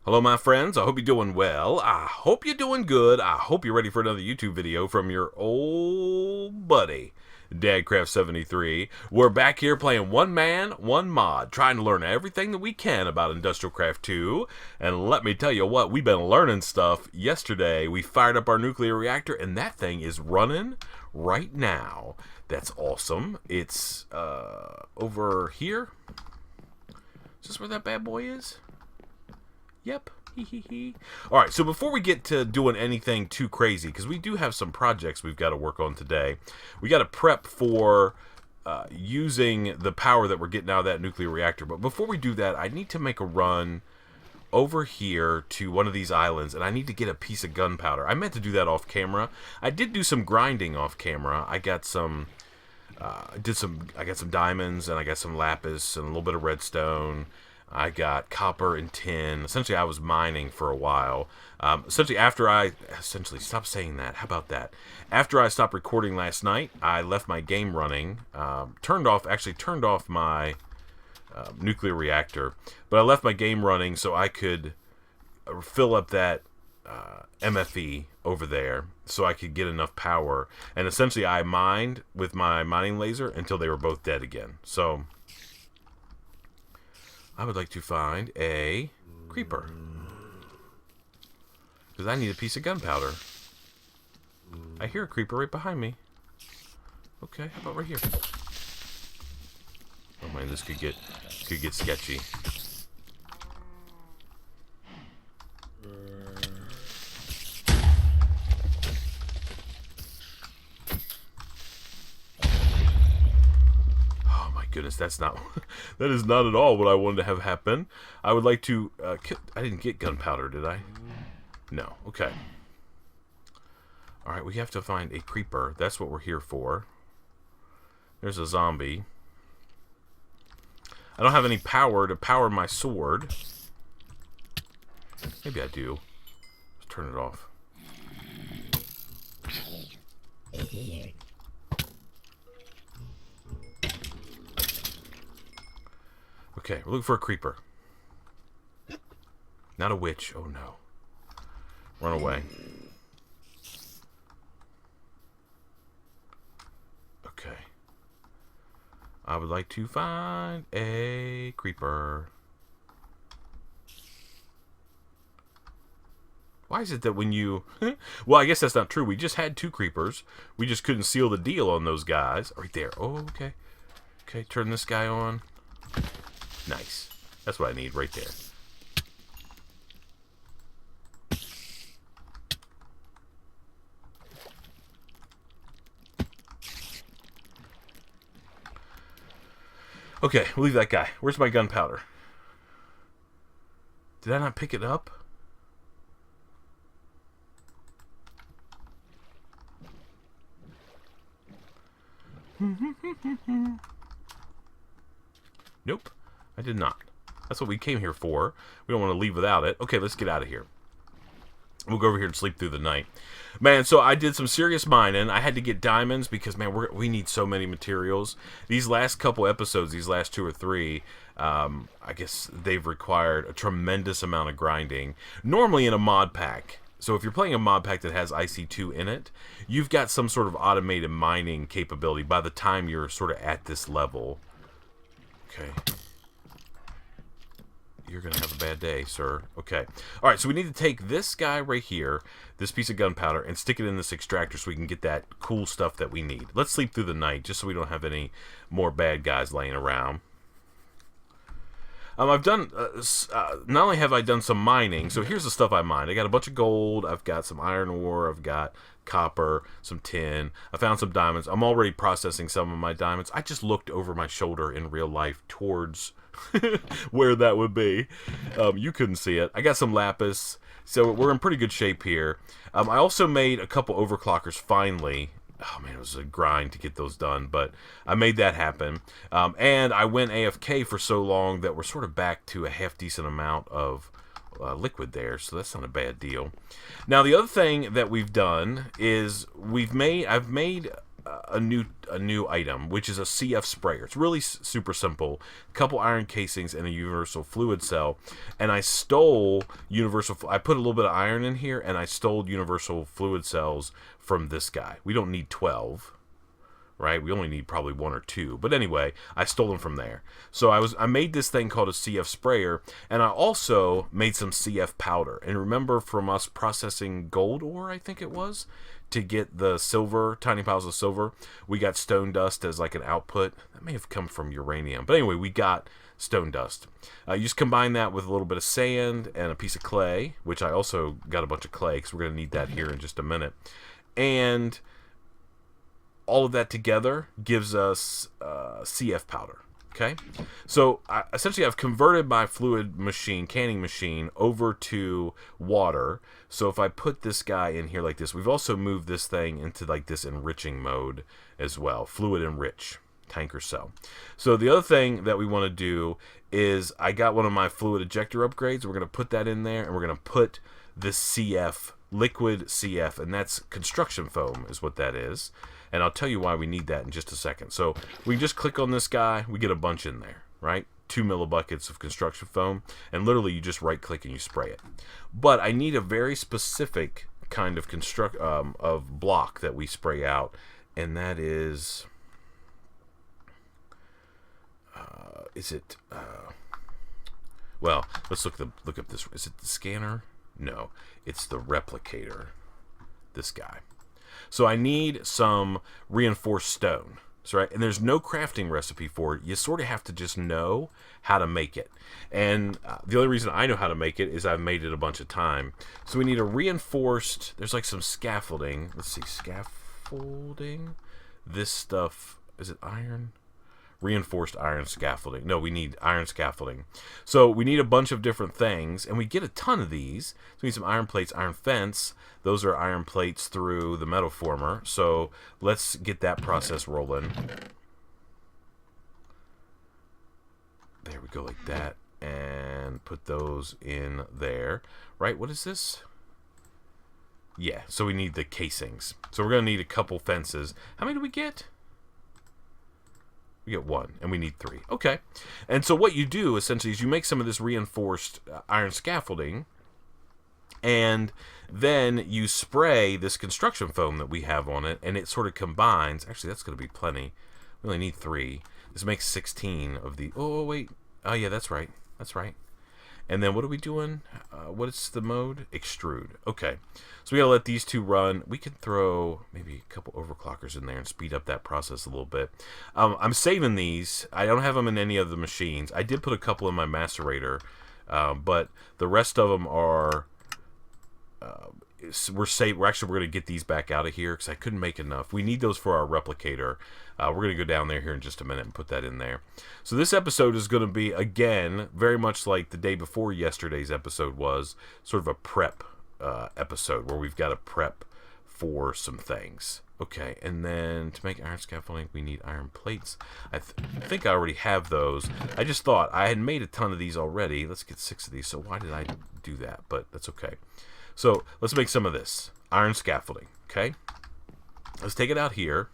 Hello, my friends. I hope you're doing well. I hope you're doing good. I hope you're ready for another YouTube video from your old buddy, DadCraft73. We're back here playing one man, one mod, trying to learn everything that we can about IndustrialCraft 2. And let me tell you what, we've been learning stuff. Yesterday, we fired up our nuclear reactor, and that thing is running right now. That's awesome. It's over here. Is this where that bad boy is? Yep. Alright, so before we get to doing anything too crazy, because we do have some projects we've got to work on today, we got to prep for using the power that we're getting out of that nuclear reactor. But before we do that, I need to make a run over here to one of these islands, and I need to get a piece of gunpowder. I meant to do that off camera. I did do some grinding off camera. I got some I got some diamonds, and I got some lapis and a little bit of redstone. I got copper and tin. Essentially, I was mining for a while. Stop saying that. How about that? After I stopped recording last night, I left my game running. Turned off my nuclear reactor, but I left my game running so I could fill up that MFE over there, so I could get enough power. And essentially, I mined with my mining laser until they were both dead again. So I would like to find a creeper, because I need a piece of gunpowder. I hear a creeper right behind me. Okay, how about right here? Oh man, this could get sketchy. Goodness, that is not at all what I wanted to have happen. I would like to I didn't get gunpowder, did I? No. Okay. Alright, we have to find a creeper. That's what we're here for. There's a zombie. I don't have any power to power my sword. Maybe I do. Let's turn it off. Okay, we're looking for a creeper. Not a witch. Oh no. Run away. Okay. I would like to find a creeper. Why is it that when you... Well, I guess that's not true. We just had two creepers. We just couldn't seal the deal on those guys. Right there. Oh, okay. Okay, turn this guy on. Nice. That's what I need right there. Okay, we'll leave that guy. Where's my gunpowder? Did I not pick it up? Nope. I did not. That's what we came here for. We don't want to leave without it. Okay, let's get out of here. We'll go over here and sleep through the night. Man, so I did some serious mining. I had to get diamonds because, man, we need so many materials. These last couple episodes, these last 2 or 3, I guess they've required a tremendous amount of grinding. Normally in a mod pack. So if you're playing a mod pack that has IC2 in it, you've got some sort of automated mining capability by the time you're sort of at this level. Okay. You're going to have a bad day, sir. Okay. Alright, so we need to take this guy right here, this piece of gunpowder, and stick it in this extractor so we can get that cool stuff that we need. Let's sleep through the night, just so we don't have any more bad guys laying around. I've done, not only have I done some mining, so here's the stuff I mined. I got a bunch of gold, I've got some iron ore, I've got copper, some tin, I found some diamonds. I'm already processing some of my diamonds. I just looked over my shoulder in real life towards where that would be. You couldn't see it. I got some lapis, so we're in pretty good shape here. I also made a couple overclockers finally. Oh man, it was a grind to get those done, but I made that happen. And I went AFK for so long that we're sort of back to a half-decent amount of liquid there, so that's not a bad deal. Now, the other thing that we've done is I've made a new item, which is a CF sprayer. It's really super simple. A couple iron casings and a universal fluid cell. And I stole I put a little bit of iron in here, and I stole universal fluid cells from this guy. We don't need 12. Right? We only need probably 1 or 2. But anyway, I stole them from there. So I made this thing called a CF sprayer, and I also made some CF powder. And remember from us processing gold ore, I think it was, to get the silver, tiny piles of silver, we got stone dust as like an output. That may have come from uranium. But anyway, we got stone dust. You just combine that with a little bit of sand and a piece of clay, which I also got a bunch of clay, because we're going to need that here in just a minute. And all of that together gives us CF powder. Okay, so essentially I've converted my fluid machine, canning machine, over to water. So if I put this guy in here like this, we've also moved this thing into like this enriching mode as well, fluid enrich tanker cell. So the other thing that we want to do is I got one of my fluid ejector upgrades. We're going to put that in there, and we're going to put the CF, liquid CF, and that's construction foam is what that is. And I'll tell you why we need that in just a second. So we just click on this guy, we get a bunch in there, right? 2 millibuckets of construction foam, and literally you just right click and you spray it. But I need a very specific kind of of block that we spray out, and that is well, let's look up this. Is it the scanner? No, it's the replicator. This guy. So I need some reinforced stone. So, right, and there's no crafting recipe for it. You sort of have to just know how to make it. And the only reason I know how to make it is I've made it a bunch of time. So we need a reinforced, there's like some scaffolding. Let's see, scaffolding. This stuff, is it iron? Reinforced iron scaffolding. No, we need iron scaffolding. So we need a bunch of different things, and we get a ton of these. So we need some iron plates, iron fence. Those are iron plates through the metal former. So let's get that process rolling. There we go, like that. And put those in there. Right, what is this? Yeah, so we need the casings. So we're going to need a couple fences. How many do we get? We get 1, and we need 3. Okay. And so what you do, essentially, is you make some of this reinforced iron scaffolding, and then you spray this construction foam that we have on it, and it sort of combines. Actually, that's going to be plenty. We only need 3. This makes 16 of the... Oh, wait. Oh, yeah, that's right. That's right. And then what are we doing? What is the mode? Extrude. Okay. So we got to let these two run. We can throw maybe a couple overclockers in there and speed up that process a little bit. I'm saving these. I don't have them in any of the machines. I did put a couple in my macerator, but the rest of them are... we're going to get these back out of here because I couldn't make enough. We need those for our replicator. We're going to go down there here in just a minute and put that in there. So this episode is going to be, again, very much like the day before yesterday's episode was, sort of a prep episode where we've got to prep for some things. Okay, and then to make iron scaffolding, we need iron plates. I think I already have those. I just thought I had made a ton of these already. Let's get 6 of these. So why did I do that? But that's okay. So let's make some of this iron scaffolding. Okay, let's take it out here,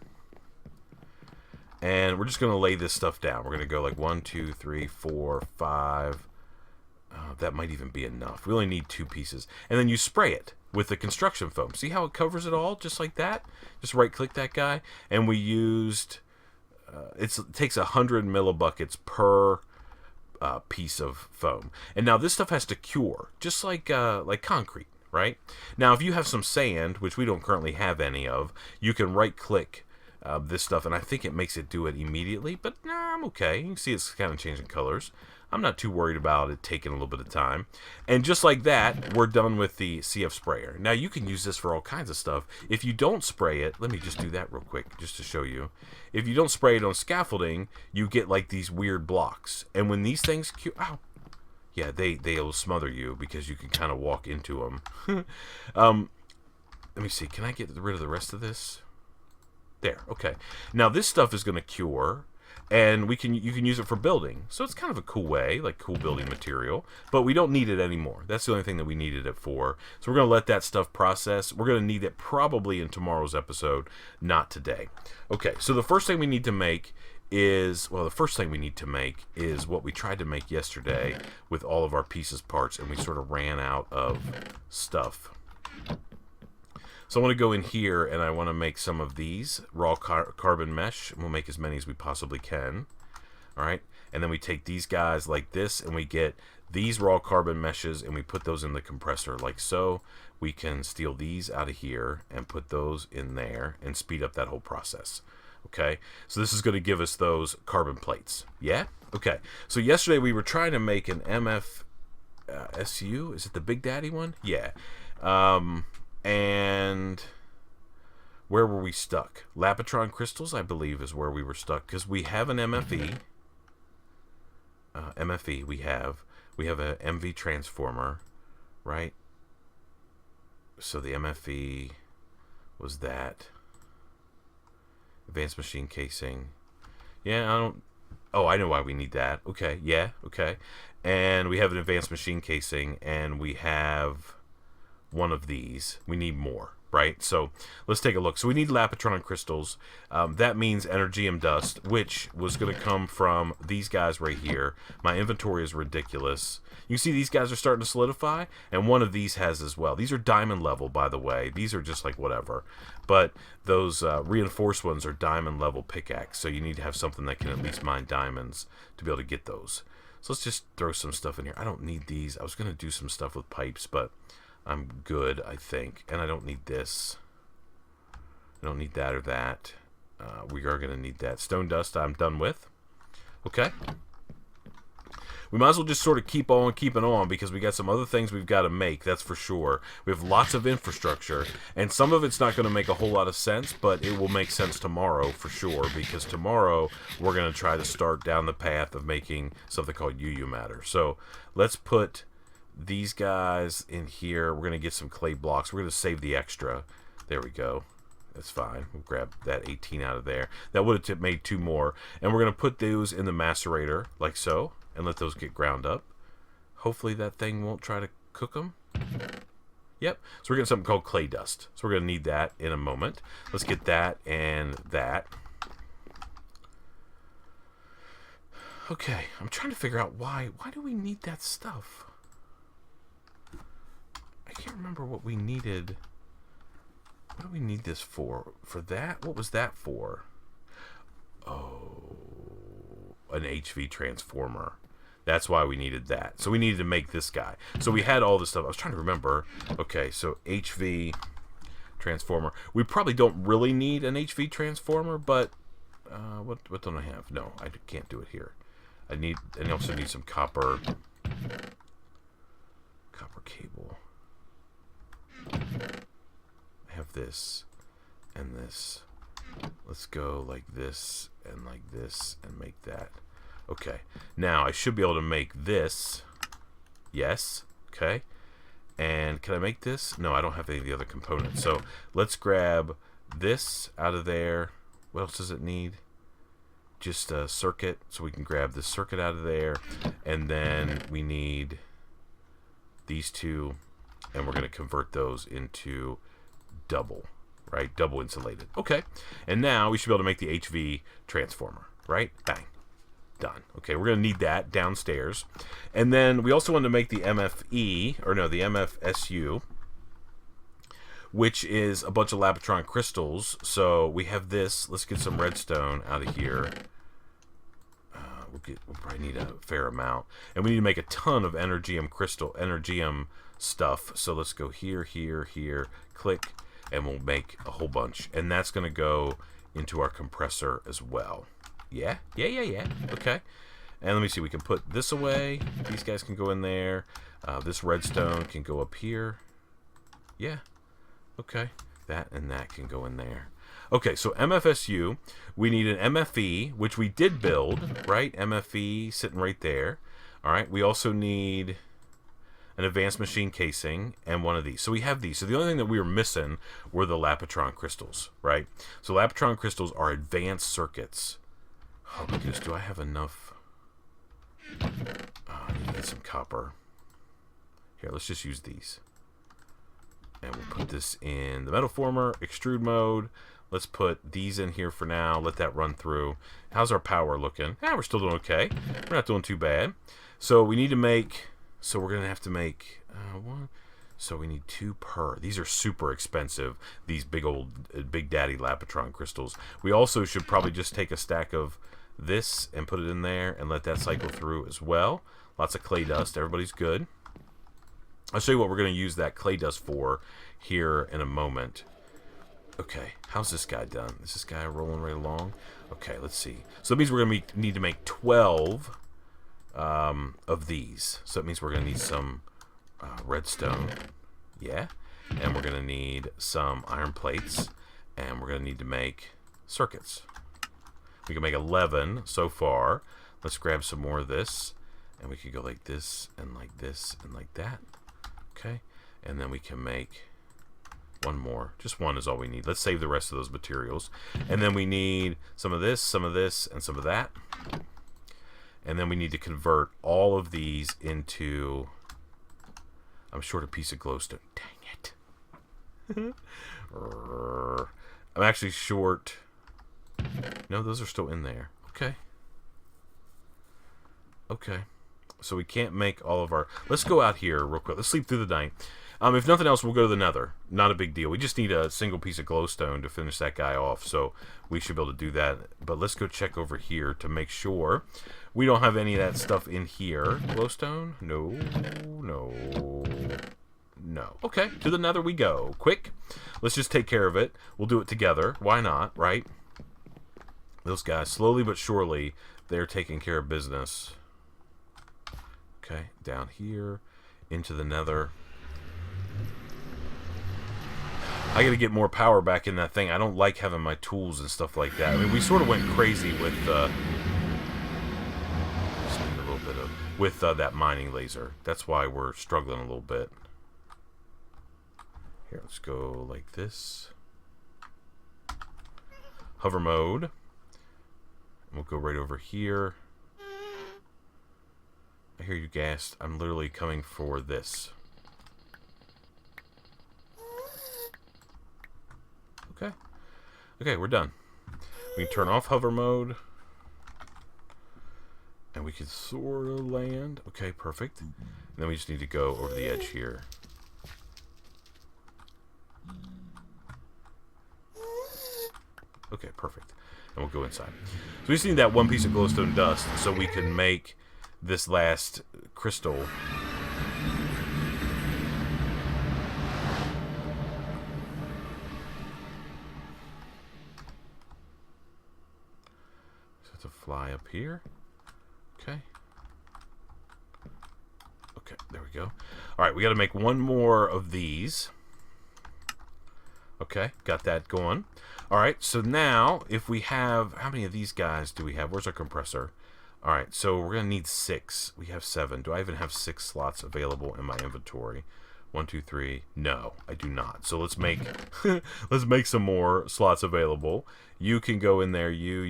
and we're just going to lay this stuff down. We're going to go like 1, 2, 3, 4, 5. That might even be enough. We only need 2 pieces, and then you spray it with the construction foam. See how it covers it all, just like that? Just right-click that guy, and we used. It takes 100 millibuckets per piece of foam, and now this stuff has to cure, just like concrete. Right? Now, if you have some sand, which we don't currently have any of, you can right-click this stuff, and I think it makes it do it immediately, but nah, I'm okay. You can see it's kind of changing colors. I'm not too worried about it taking a little bit of time. And just like that, we're done with the CF sprayer. Now, you can use this for all kinds of stuff. If you don't spray it, let me just do that real quick, just to show you. If you don't spray it on scaffolding, you get like these weird blocks. And when these things... Ow! Yeah, they'll smother you because you can kind of walk into them. Let me see. Can I get rid of the rest of this? There. Okay. Now, this stuff is going to cure. and you can use it for building. So it's kind of a cool way, like cool building material, but we don't need it anymore. That's the only thing that we needed it for. So we're going to let that stuff process. We're going to need it probably in tomorrow's episode, not today. Okay, so the first thing we need to make is, well, the first thing we need to make is what we tried to make yesterday with all of our pieces parts, and we sort of ran out of stuff. So I want to go in here and I want to make some of these raw carbon mesh. We'll make as many as we possibly can. All right. And then we take these guys like this and we get these raw carbon meshes and we put those in the compressor like so. We can steal these out of here and put those in there and speed up that whole process. Okay. So this is going to give us those carbon plates. Yeah. Okay. So yesterday we were trying to make an MFSU. Is it the Big Daddy one? Yeah. And where were we stuck? Lapotron crystals, I believe, is where we were stuck, because we have an MFE. MFE, we have a MV transformer, right? So the MFE was that. Advanced machine casing. Yeah, I know why we need that. Okay, yeah, okay. And we have an advanced machine casing, and we have one of these. We need more, right? So let's take a look. So we need Lapotron crystals. That means Energium dust, which was going to come from these guys right here. My inventory is ridiculous. You see these guys are starting to solidify, and one of these has as well. These are diamond level, by the way. These are just like whatever. But those reinforced ones are diamond level pickaxe, so you need to have something that can at least mine diamonds to be able to get those. So let's just throw some stuff in here. I don't need these. I was going to do some stuff with pipes, but I'm good, I think. And I don't need this. I don't need that or that. We are going to need that. Stone dust I'm done with. Okay. We might as well just sort of keep on keeping on, because we got some other things we've got to make, that's for sure. We have lots of infrastructure, and some of it's not going to make a whole lot of sense, but it will make sense tomorrow for sure, because tomorrow we're going to try to start down the path of making something called UU matter. So let's put these guys in here. We're going to get some clay blocks. We're going to save the extra. There we go. That's fine. We'll grab that 18 out of there. That would have made 2 more. And we're going to put those in the macerator like so and let those get ground up. Hopefully that thing won't try to cook them. Yep. So we're getting something called clay dust. So we're going to need that in a moment. Let's get that and that. Okay. I'm trying to figure out why do we need that stuff? I can't remember what we needed. What do we need this for? For that? What was that for? Oh, an HV transformer. That's why we needed that. So we needed to make this guy. So we had all this stuff. I was trying to remember. Okay, so HV transformer. We probably don't really need an HV transformer, but what don't I have? No, I can't do it here. I also need some copper cable. I have this and this. Let's go like this and make that. Okay. Now I should be able to make this. Yes. Okay. And can I make this? No, I don't have any of the other components. So let's grab this out of there. What else does it need? Just a circuit. So we can grab this circuit out of there. And then we need these two. And we're going to convert those into double, right? Double insulated. Okay. And now we should be able to make the HV transformer, right? Bang. Done. Okay, we're going to need that downstairs. And then we also want to make the the MFSU, which is a bunch of Lapotron crystals. So we have this. Let's get some redstone out of here. We'll probably need a fair amount. And we need to make a ton of Energium stuff. So let's go here, click, and we'll make a whole bunch. And that's going to go into our compressor as well. Yeah. Okay. And let me see. We can put this away. These guys can go in there. This redstone can go up here. Yeah. Okay. That and that can go in there. Okay, so MFSU, we need an MFE, which we did build, right? MFE sitting right there. All right. We also need an advanced machine casing and one of these. So we have these. So the only thing that we were missing were the Lapotron crystals, right? So Lapotron crystals are advanced circuits. Oh my goodness, do I have enough? I need to get some copper. Here, let's just use these. And we'll put this in the metal former, extrude mode. Let's put these in here for now. Let that run through. How's our power looking? Yeah, we're still doing okay. We're not doing too bad. So we need to make... So we're going to have to make... one. So we need 2 per. These are super expensive. These big old, Big Daddy Lapotron crystals. We also should probably just take a stack of this and put it in there and let that cycle through as well. Lots of clay dust. Everybody's good. I'll show you what we're going to use that clay dust for here in a moment. Okay, how's this guy done? Is this guy rolling right along? Okay, let's see. So that means we're going to need to make 12 of these. So that means we're going to need some redstone. Yeah. And we're going to need some iron plates. And we're going to need to make circuits. We can make 11 so far. Let's grab some more of this. And we could go like this and like this and like that. Okay. And then we can make... one more. Just one is all we need. Let's save the rest of those materials. And then we need some of this, and some of that. And then we need to convert all of these into... I'm short a piece of glowstone. Dang it. I'm actually short... No, those are still in there. Okay. Okay. So we can't make all of our... Let's go out here real quick. Let's sleep through the night. If nothing else, we'll go to the nether. Not a big deal. We just need a single piece of glowstone to finish that guy off, so we should be able to do that. But let's go check over here to make sure we don't have any of that stuff in here. Glowstone? No. No. No. Okay, to the nether we go. Quick. Let's just take care of it. We'll do it together. Why not, right? Those guys, slowly but surely, they're taking care of business. Okay, down here, into the nether. I gotta get more power back in that thing. I don't like having my tools and stuff like that. I mean, we sort of went crazy with just need a little bit of with that mining laser. That's why we're struggling a little bit. Here, let's go like this. Hover mode. And we'll go right over here. I hear you gassed. I'm literally coming for this. Okay. Okay, we're done. We can turn off hover mode. And we can sort of land. Okay, perfect. And then we just need to go over the edge here. Okay, perfect. And we'll go inside. So we just need that one piece of glowstone dust so we can make this last crystal. So to fly up here. Okay. Okay, there we go. Alright, we got to make one more of these. Okay, got that going. Alright, so now, if we have... How many of these guys do we have? Where's our compressor? Alright, so we're going to need 6. We have 7. Do I even have 6 slots available in my inventory? 1, 2, 3. No, I do not. So let's make let's make some more slots available. You can go in there. You.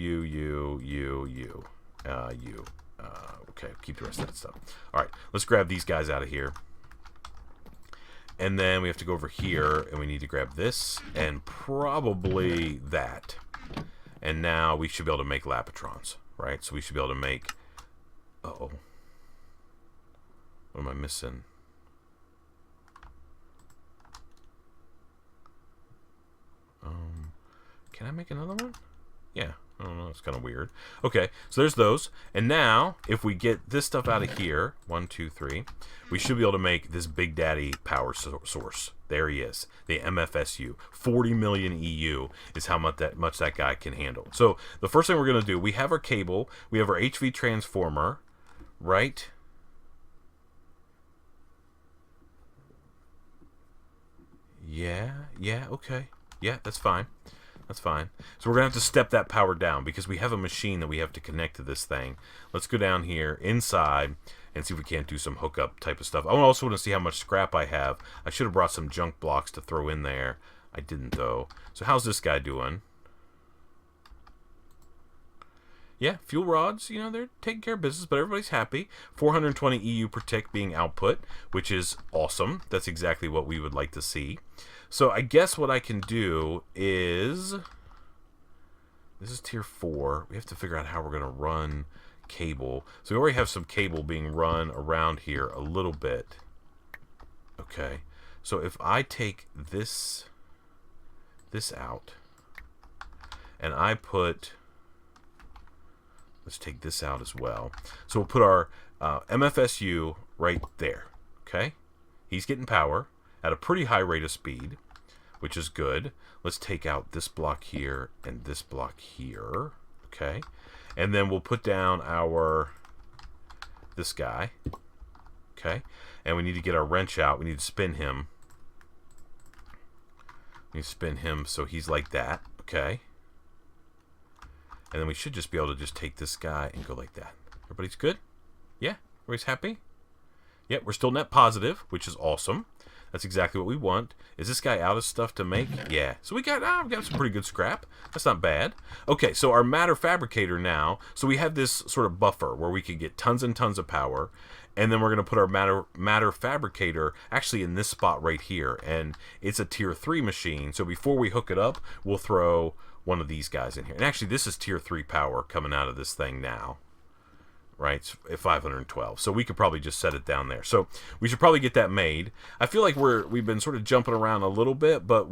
Okay, keep the rest of that stuff. Alright, let's grab these guys out of here. And then we have to go over here, and we need to grab this, and probably that. And now we should be able to make Lapotrons, right? So we should be able to make... Uh-oh. What am I missing? Can I make another one? Yeah. I don't know. It's kind of weird. Okay, so there's those. And now, if we get this stuff out of here, 1, 2, 3, we should be able to make this Big Daddy power source. There he is. The MFSU. 40 million EU is how much that guy can handle. So, the first thing we're going to do, we have our cable. We have our HV transformer, right? Yeah, okay. Yeah, that's fine. That's fine. So we're going to have to step that power down because we have a machine that we have to connect to this thing. Let's go down here inside and see if we can't do some hookup type of stuff. I also want to see how much scrap I have. I should have brought some junk blocks to throw in there. I didn't, though. So how's this guy doing? Yeah, fuel rods, you know, they're taking care of business, but everybody's happy. 420 EU per tick being output, which is awesome. That's exactly what we would like to see. So I guess what I can do is... This is tier 4. We have to figure out how we're going to run cable. So we already have some cable being run around here a little bit. Okay. So if I take this out, and I put... Let's take this out as well. So we'll put our MFSU right there. Okay? He's getting power at a pretty high rate of speed, which is good. Let's take out this block here and this block here. Okay? And then we'll put down this guy. Okay? And we need to get our wrench out. We need to spin him. We need to spin him so he's like that. Okay? And then we should just be able to just take this guy and go like that. Everybody's good? Yeah? Everybody's happy? Yeah, we're still net positive, which is awesome. That's exactly what we want. Is this guy out of stuff to make? Yeah. So we've got some pretty good scrap. That's not bad. Okay, so our matter fabricator now. So we have this sort of buffer where we can get tons and tons of power. And then we're going to put our matter fabricator actually in this spot right here. And it's a tier 3 machine. So before we hook it up, we'll throw one of these guys in here. And actually, this is tier 3 power coming out of this thing now. Right? It's at 512. So we could probably just set it down there. So we should probably get that made. I feel like we've been sort of jumping around a little bit, but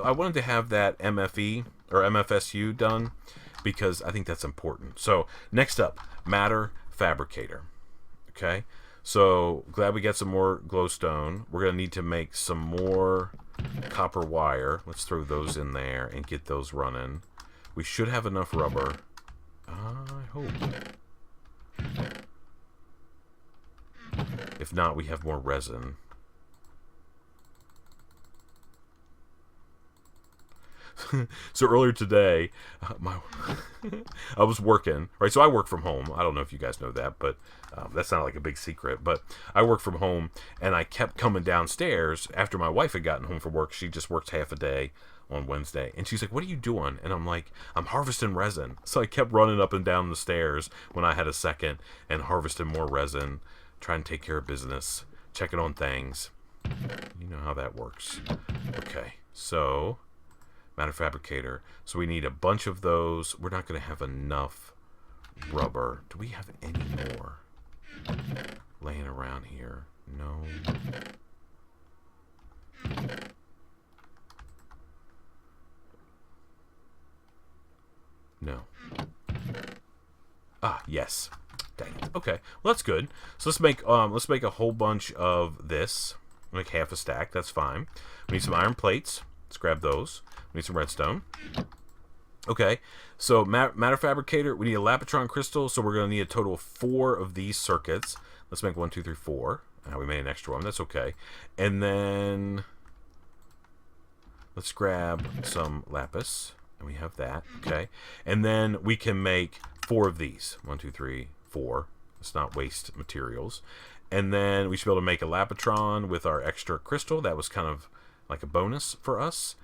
I wanted to have that MFE or MFSU done because I think that's important. So next up, matter fabricator. Okay? So glad we got some more glowstone. We're going to need to make some more copper wire. Let's throw those in there and get those running. We should have enough rubber. I hope. If not, we have more resin. So earlier today, I was working, right? So I work from home. I don't know if you guys know that, but that's not like a big secret. But I work from home, and I kept coming downstairs after my wife had gotten home from work. She just worked half a day on Wednesday, and she's like, "What are you doing?" And I'm like, "I'm harvesting resin." So I kept running up and down the stairs when I had a second and harvesting more resin, trying to take care of business, checking on things. You know how that works. Okay, so matter fabricator. So we need a bunch of those. We're not going to have enough rubber. Do we have any more laying around here? No. No. Ah, yes. Dang it. Okay. Well, that's good. So let's make a whole bunch of this. Make half a stack. That's fine. We need some iron plates. Let's grab those. We need some redstone. Okay. So matter fabricator. We need a Lapitron crystal. So we're going to need a total of 4 of these circuits. Let's make 1, 2, 3, 4. We made an extra one. That's okay. And then let's grab some lapis. And we have that. Okay. And then we can make 4 of these. 1, 2, 3, 4. Let's not waste materials. And then we should be able to make a Lapitron with our extra crystal. That was kind of like a bonus for us.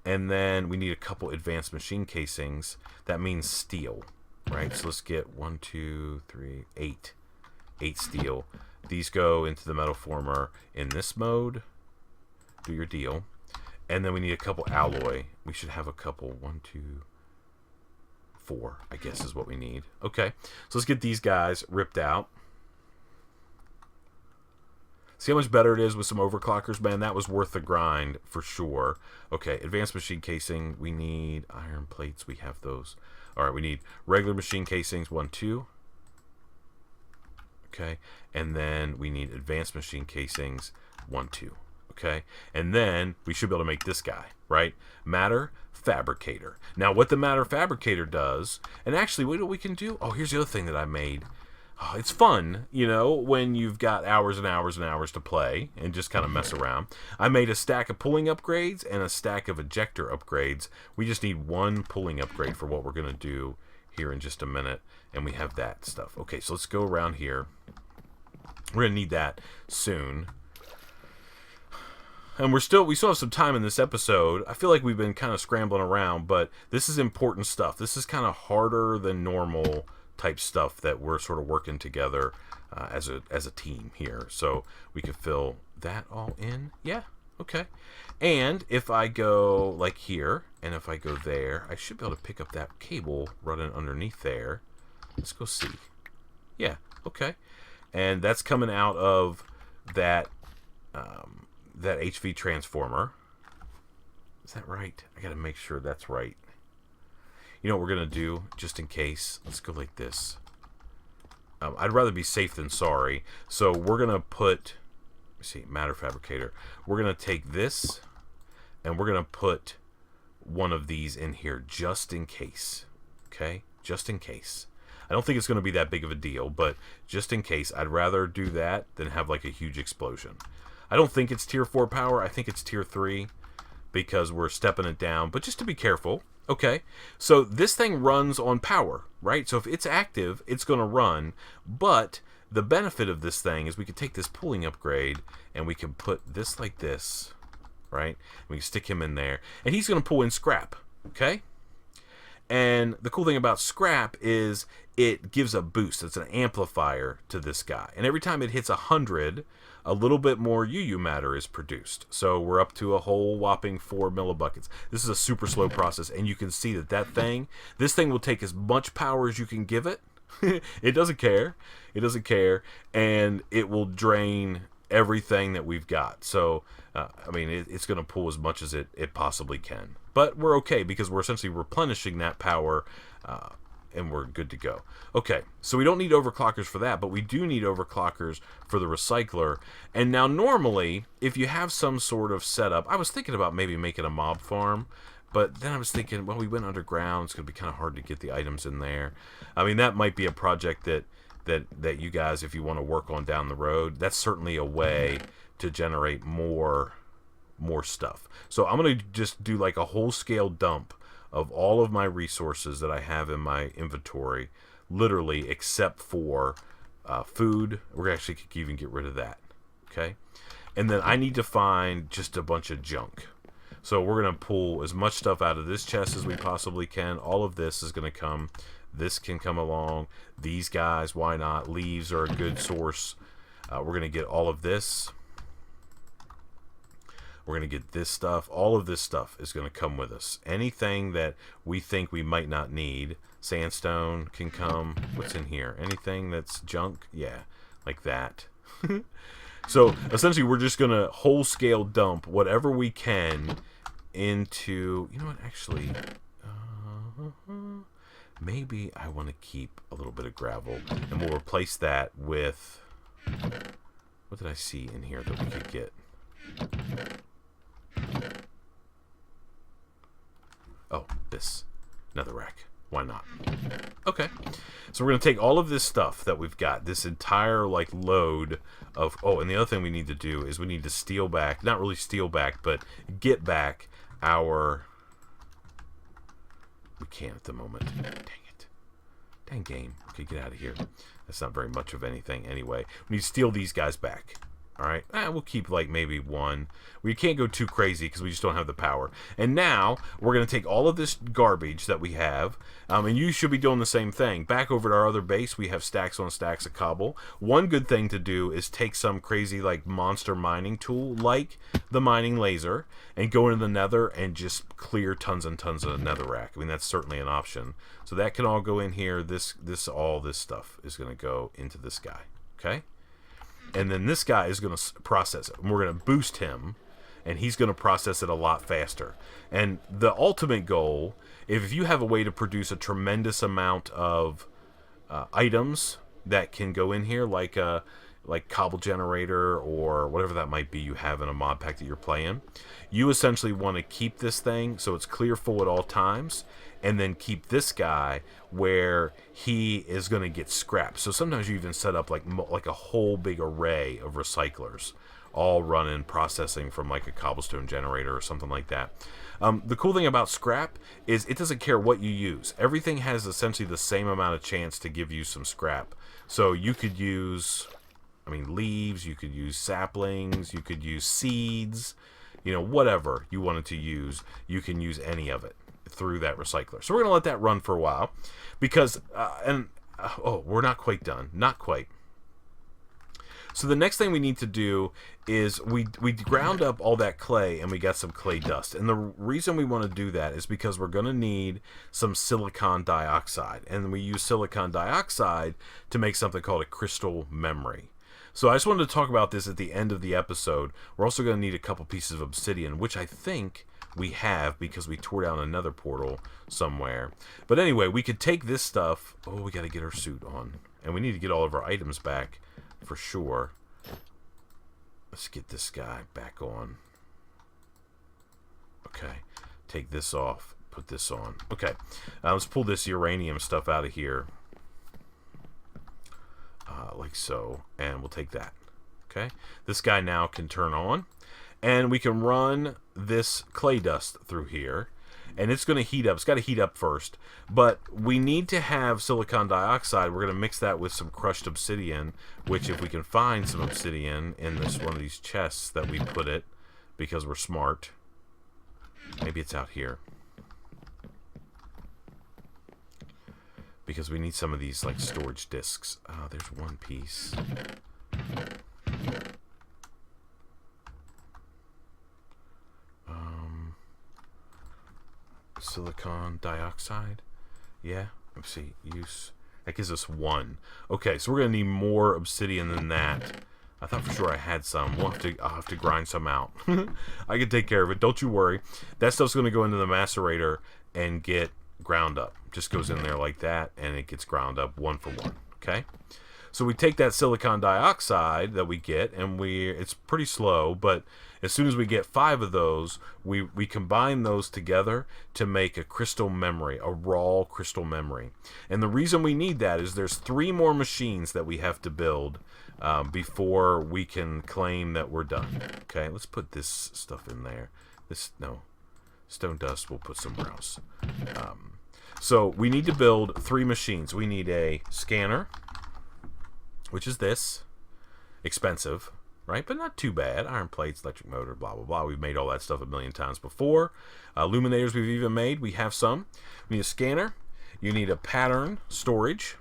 And then we need a couple advanced machine casings. That means steel, right? So let's get 1, 2, 3, 8. 8 steel. These go into the metal former in this mode. Do your deal. And then we need a couple alloy. We should have a couple. 1, 2, 4, I guess is what we need. Okay, so let's get these guys ripped out. See how much better it is with some overclockers, man? That was worth the grind for sure. Okay, advanced machine casing. We need iron plates. We have those. All right, we need regular machine casings. 1, 2. Okay, and then we need advanced machine casings. 1, 2. Okay, and then we should be able to make this guy, right? Matter fabricator. Now, what the matter fabricator does, and actually, what we can do? Oh, here's the other thing that I made. Oh, it's fun, you know, when you've got hours and hours and hours to play and just kind of mess around. I made a stack of pulling upgrades and a stack of ejector upgrades. We just need 1 pulling upgrade for what we're going to do here in just a minute, and we have that stuff. Okay, so let's go around here. We're going to need that soon. And we still have some time in this episode. I feel like we've been kind of scrambling around, but this is important stuff. This is kind of harder than normal type stuff that we're sort of working together as a team here. So we could fill that all in. Yeah, okay. And if I go like here, and if I go there, I should be able to pick up that cable running underneath there. Let's go see. Yeah, okay. And that's coming out of that that HV transformer. Is that right? I gotta make sure that's right. You know what we're gonna do, just in case? Let's go like this. I'd rather be safe than sorry. So we're gonna put, let's see, matter fabricator. We're gonna take this, and we're gonna put one of these in here just in case. Okay, just in case. I don't think it's gonna be that big of a deal, but just in case, I'd rather do that than have like a huge explosion. I don't think it's tier 4 power. I think it's tier 3 because we're stepping it down. But just to be careful, okay? So this thing runs on power, right? So if it's active, it's going to run. But the benefit of this thing is we can take this pooling upgrade and we can put this like this, right? We can stick him in there. And he's going to pull in scrap, okay? And the cool thing about scrap is it gives a boost. It's an amplifier to this guy. And every time it hits 100, a little bit more UU matter is produced. So we're up to a whole whopping 4 millibuckets. This is a super slow process, and you can see that this thing will take as much power as you can give it. It doesn't care. It doesn't care, and it will drain everything that we've got. So, I mean, it's going to pull as much as it possibly can. But we're okay because we're essentially replenishing that power, and we're good to go. Okay, so we don't need overclockers for that, but we do need overclockers for the recycler. And now normally, if you have some sort of setup, I was thinking about maybe making a mob farm, but then I was thinking, well, we went underground. It's going to be kind of hard to get the items in there. I mean, that might be a project that you guys, if you want to work on down the road, that's certainly a way to generate more stuff. So I'm going to just do like a whole scale dump of all of my resources that I have in my inventory, literally except for food. We're actually could even get rid of that, okay? And then I need to find just a bunch of junk. So we're going to pull as much stuff out of this chest as we possibly can. All of this is going to come. This can come along. These guys, why not? Leaves are a good source. We're going to get all of this. We're going to get this stuff. All of this stuff is going to come with us. Anything that we think we might not need. Sandstone can come. What's in here? Anything that's junk? Yeah, like that. So essentially we're just going to whole scale dump whatever we can into... You know what? Actually, maybe I want to keep a little bit of gravel. And we'll replace that with... What did I see in here that we could get? Oh, this netherrack. Why not? Okay. So we're going to take all of this stuff that we've got, this entire like load of... Oh, and the other thing we need to do is we need to steal back, not really steal back, but get back our... We can't at the moment. Dang it. Dang game. Okay, get out of here. That's not very much of anything anyway. We need to steal these guys back. Alright, we'll keep like maybe one. We can't go too crazy because we just don't have the power. And now we're going to take all of this garbage that we have, and you should be doing the same thing. Back over at our other base, we have stacks on stacks of cobble. One good thing to do is take some crazy like monster mining tool like the mining laser and go into the nether and just clear tons and tons of netherrack. I mean, that's certainly an option. So that can all go in here. All this stuff is going to go into this guy. Okay? And then this guy is going to process it. And we're going to boost him, and he's going to process it a lot faster. And the ultimate goal, if you have a way to produce a tremendous amount of items that can go in here, like cobble generator or whatever that might be you have in a mod pack that you're playing, you essentially want to keep this thing so it's clear full at all times, and then keep this guy where he is going to get scrapped. So sometimes you even set up like a whole big array of recyclers all running, processing from like a cobblestone generator or something like that. The cool thing about scrap is it doesn't care what you use. Everything has essentially the same amount of chance to give you some scrap. So you could use, I mean, leaves, you could use saplings, you could use seeds, you know, whatever you wanted to use, you can use any of it through that recycler. So we're going to let that run for a while because, oh, we're not quite done. Not quite. So the next thing we need to do is we ground up all that clay and we got some clay dust. And the reason we want to do that is because we're going to need some silicon dioxide. And we use silicon dioxide to make something called a crystal memory. So I just wanted to talk about this at the end of the episode. We're also going to need a couple pieces of obsidian, which I think we have because we tore down another portal somewhere. But anyway, we could take this stuff. Oh, we got to get our suit on. And we need to get all of our items back for sure. Let's get this guy back on. Okay. Take this off. Put this on. Okay. Let's pull this uranium stuff out of here. Like so. And we'll take that. Okay. This guy now can turn on. And we can run this clay dust through here. And it's going to heat up. It's got to heat up first. But we need to have silicon dioxide. We're going to mix that with some crushed obsidian, which if we can find some obsidian in this one of these chests that we put it, because we're smart. Maybe it's out here. Because we need some of these like storage discs. There's one piece. Silicon dioxide. Yeah. Let's see. Use. That gives us 1. Okay, so we're going to need more obsidian than that. I thought for sure I had some. I'll have to grind some out. I can take care of it. Don't you worry. That stuff's going to go into the macerator and get ground up. Just goes in there like that, and it gets ground up 1 for 1. Okay? So we take that silicon dioxide that we get, and it's pretty slow, but as soon as we get 5 of those, we combine those together to make a crystal memory, a raw crystal memory. And the reason we need that is there's 3 more machines that we have to build before we can claim that we're done. Okay, let's put this stuff in there. Stone dust we'll put somewhere else. So we need to build 3 machines. We need a scanner, which is this. Expensive, right? But not too bad. Iron plates, electric motor, blah, blah, blah. We've made all that stuff a million times before. Illuminators we've even made. We have some. We need a scanner. You need a pattern storage.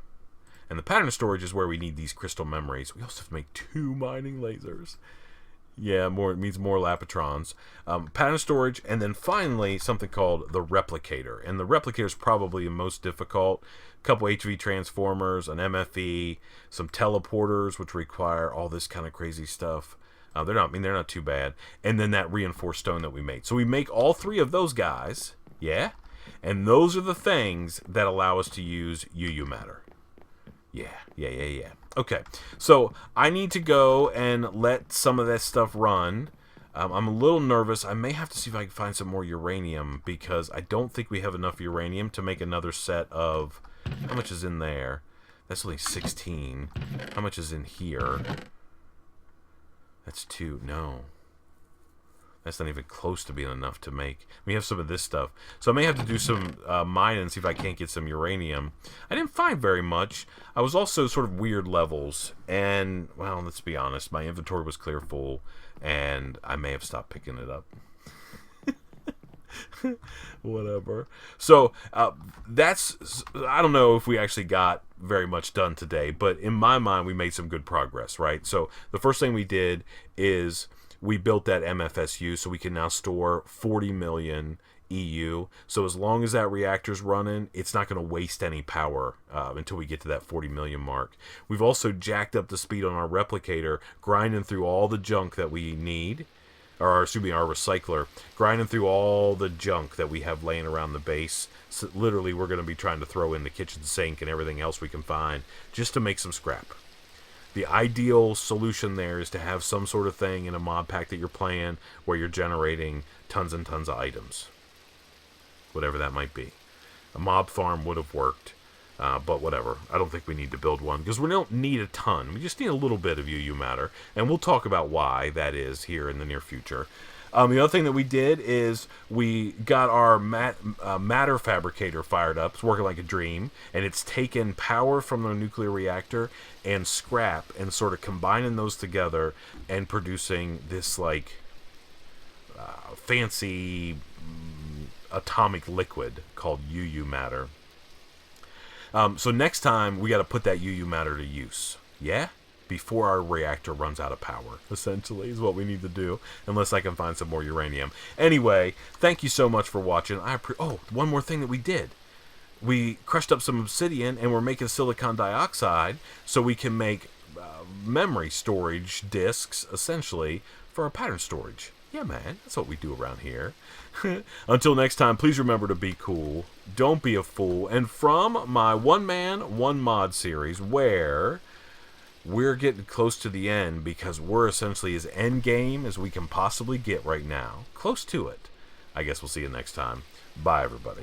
And the pattern storage is where we need these crystal memories. We also have to make 2 mining lasers. Yeah, it means more Lapitrons. Pattern storage, and then finally something called the replicator. And the replicator is probably the most difficult. A couple HV transformers, an MFE, some teleporters, which require all this kind of crazy stuff. They're not too bad. And then that reinforced stone that we made. So we make all 3 of those guys, yeah. And those are the things that allow us to use UU matter. Yeah. Okay, so I need to go and let some of that stuff run. I'm a little nervous. I may have to see if I can find some more uranium because I don't think we have enough uranium to make another set of... How much is in there? That's only 16. How much is in here? That's 2. No. That's not even close to being enough to make. We have some of this stuff. So I may have to do some mining and see if I can't get some uranium. I didn't find very much. I was also sort of weird levels. And, well, let's be honest. My inventory was clear full. And I may have stopped picking it up. Whatever. So that's... I don't know if we actually got very much done today. But in my mind, we made some good progress, right? So the first thing we did is... we built that MFSU so we can now store 40 million EU. So as long as that reactor's running, it's not going to waste any power until we get to that 40 million mark. We've also jacked up the speed on our replicator, grinding through all the junk that we need, or excuse me, our recycler, grinding through all the junk that we have laying around the base. So literally, we're going to be trying to throw in the kitchen sink and everything else we can find just to make some scrap. The ideal solution there is to have some sort of thing in a mod pack that you're playing where you're generating tons and tons of items. Whatever that might be. A mob farm would have worked, but whatever. I don't think we need to build one because we don't need a ton. We just need a little bit of UU matter, and we'll talk about why that is here in the near future. The other thing that we did is we got our matter fabricator fired up. It's working like a dream, and it's taken power from the nuclear reactor and scrap and sort of combining those together and producing this, like, fancy atomic liquid called UU matter. So next time, we got to put that UU matter to use. Yeah? Before our reactor runs out of power, essentially, is what we need to do. Unless I can find some more uranium. Anyway, thank you so much for watching. Oh, one more thing that we did. We crushed up some obsidian, and we're making silicon dioxide so we can make memory storage disks, essentially, for our pattern storage. Yeah, man, that's what we do around here. Until next time, please remember to be cool. Don't be a fool. And from my one man, one mod series, where we're getting close to the end because we're essentially as end game as we can possibly get right now. Close to it. I guess we'll see you next time. Bye, everybody.